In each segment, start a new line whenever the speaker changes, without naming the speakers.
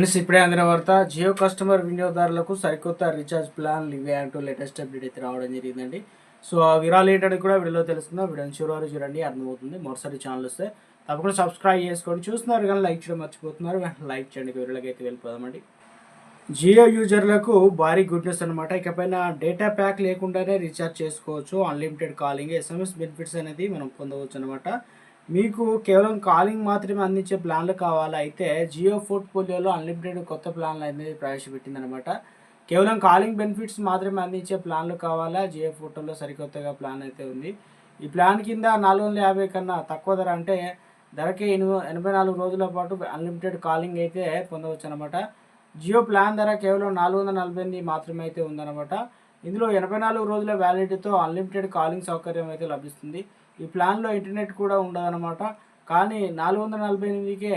Friends ఇప్పుడే అందిన వార్త జియో కస్టమర్ వినియోగదారులకు సరికొత్త రీఛార్జ్ ప్లాన్లు ఇవే అంటూ లేటెస్ట్ అప్డేట్ అయితే రావడం జరిగిందండి. సో ఆ వివరాలు ఏంటని కూడా వీడియోలో తెలుస్తుందో వీడియోని చివరి వరకు చూడండి, అర్థమవుతుంది. మొదటిసారి ఛానల్ వస్తే తప్పకుండా సబ్స్క్రైబ్ చేసుకోండి. చూస్తున్నారు కానీ లైక్ చేయడం మర్చిపోతున్నారు, లైక్ చేయండి. వివరాలకి అయితే వెళ్ళిపోదామండి. జియో యూజర్లకు భారీ గుడ్ న్యూస్ అనమాట. ఇకపైన డేటా ప్యాక్ లేకుండానే రీఛార్జ్ చేసుకోవచ్చు. అన్లిమిటెడ్ కాలింగ్, ఎస్ఎంఎస్ బెనిఫిట్స్ అనేది మనం పొందవచ్చు అనమాట. మీకు కేవలం కాలింగ్ మాత్రమే అందించే ప్లాన్లు కావాలా అయితే జియో పోర్ట్ఫోలియోలో అన్లిమిటెడ్ కొత్త ప్లాన్లు అనేది ప్రవేశపెట్టిందనమాట. కేవలం కాలింగ్ బెనిఫిట్స్ మాత్రమే అందించే ప్లాన్లు కావాలా, జియో ఫోటోలో సరికొత్తగా ప్లాన్ అయితే ఉంది. ఈ ప్లాన్ కింద 450 కన్నా తక్కువ ధర, అంటే ధరకే 84 రోజుల పాటు అన్లిమిటెడ్ కాలింగ్ అయితే పొందవచ్చు అనమాట. జియో ప్లాన్ ధర కేవలం 448 మాత్రమే అయితే ఉందన్నమాట. ఇందులో 84 రోజుల వ్యాలిడిటీతో అన్లిమిటెడ్ కాలింగ్ సౌకర్యం అయితే లభిస్తుంది. ఈ ప్లాన్లో ఇంటర్నెట్ కూడా ఉండదన్నమాట. కానీ 448కే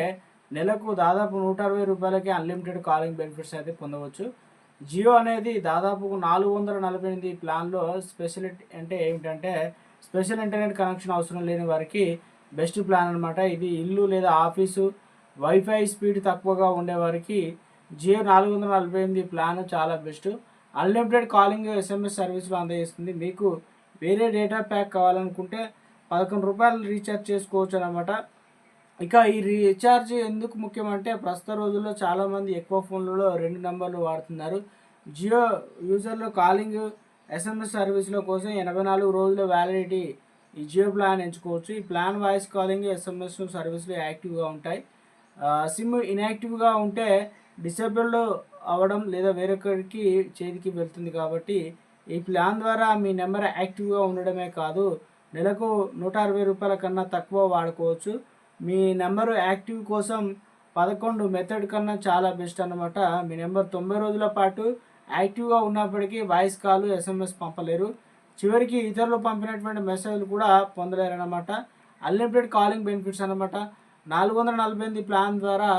నెలకు దాదాపు 160 రూపాయలకే అన్లిమిటెడ్ కాలింగ్ బెనిఫిట్స్ అయితే పొందవచ్చు. జియో అనేది దాదాపు 448 ప్లాన్లో స్పెషాలిటీ అంటే ఏమిటంటే స్పెషల్ ఇంటర్నెట్ కనెక్షన్ అవసరం లేని వారికి బెస్ట్ ప్లాన్ అనమాట. ఇది ఇల్లు లేదా ఆఫీసు వైఫై స్పీడ్ తక్కువగా ఉండేవారికి జియో 448 ప్లాన్ చాలా బెస్ట్. అన్లిమిటెడ్ కాలింగ్, ఎస్ఎంఎస్ సర్వీసులు అందజేస్తుంది. మీకు వేరే డేటా ప్యాక్ కావాలనుకుంటే 11 రూపాయలు రీఛార్జ్ చేసుకోవచ్చు అనమాట. ఇక ఈ రీఛార్జ్ ఎందుకు ముఖ్యమంటే ప్రస్తుత రోజుల్లో చాలామంది ఎక్కువ ఫోన్లలో 2 నెంబర్లు వాడుతున్నారు. జియో యూజర్లు కాలింగ్, ఎస్ఎంఎస్ సర్వీసుల కోసం 84 రోజుల వ్యాలిడిటీ ఈ జియో ప్లాన్ ఎంచుకోవచ్చు. ఈ ప్లాన్ వాయిస్ కాలింగ్, ఎస్ఎంఎస్ సర్వీసులు యాక్టివ్గా ఉంటాయి. సిమ్ ఇన్యాక్టివ్గా ఉంటే డిసేబుల్డ్ అవ్వడం లేదా వేరొకరికి చేతికి వెళ్తుంది. కాబట్టి ఈ ప్లాన్ ద్వారా మీ నెంబర్ యాక్టివ్గా ఉండడమే కాదు, నెలకు 160 రూపాయల కన్నా తక్కువ వాడుకోవచ్చు. మీ నెంబరు యాక్టివ్ కోసం 11 మెథడ్ కన్నా చాలా బెస్ట్ అన్నమాట. మీ నెంబర్ 90 రోజుల పాటు యాక్టివ్గా ఉన్నప్పటికీ వాయిస్ కాల్, ఎస్ఎంఎస్ పంపలేరు. చివరికి ఇతరులు పంపినటువంటి మెసేజ్లు కూడా పొందలేరు అన్నమాట. అన్లిమిటెడ్ కాలింగ్ బెనిఫిట్స్ అన్నమాట. 448 ప్లాన్ ద్వారా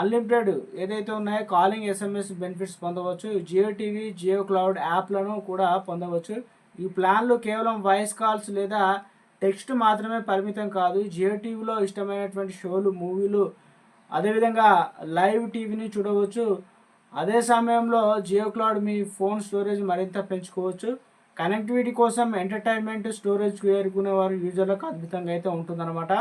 అన్లిమిటెడ్ ఏదైతే ఉన్నాయో కాలింగ్, ఎస్ఎంఎస్ బెనిఫిట్స్ పొందవచ్చు. జియో టీవీ, జియో క్లౌడ్ యాప్లను కూడా పొందవచ్చు. ఈ ప్లాన్లు కేవలం వాయిస్ కాల్స్ లేదా టెక్స్ట్ మాత్రమే పరిమితం కాదు. జియో టీవీలో ఇష్టమైనటువంటి షోలు, మూవీలు, అదేవిధంగా లైవ్ టీవీని చూడవచ్చు. అదే సమయంలో జియో క్లౌడ్ మీ ఫోన్ స్టోరేజ్ మరింత పెంచుకోవచ్చు. కనెక్టివిటీ కోసం ఎంటర్టైన్మెంట్ స్టోరేజ్ చేరుకునే వారు యూజర్లకు అద్భుతంగా అయితే ఉంటుందన్నమాట.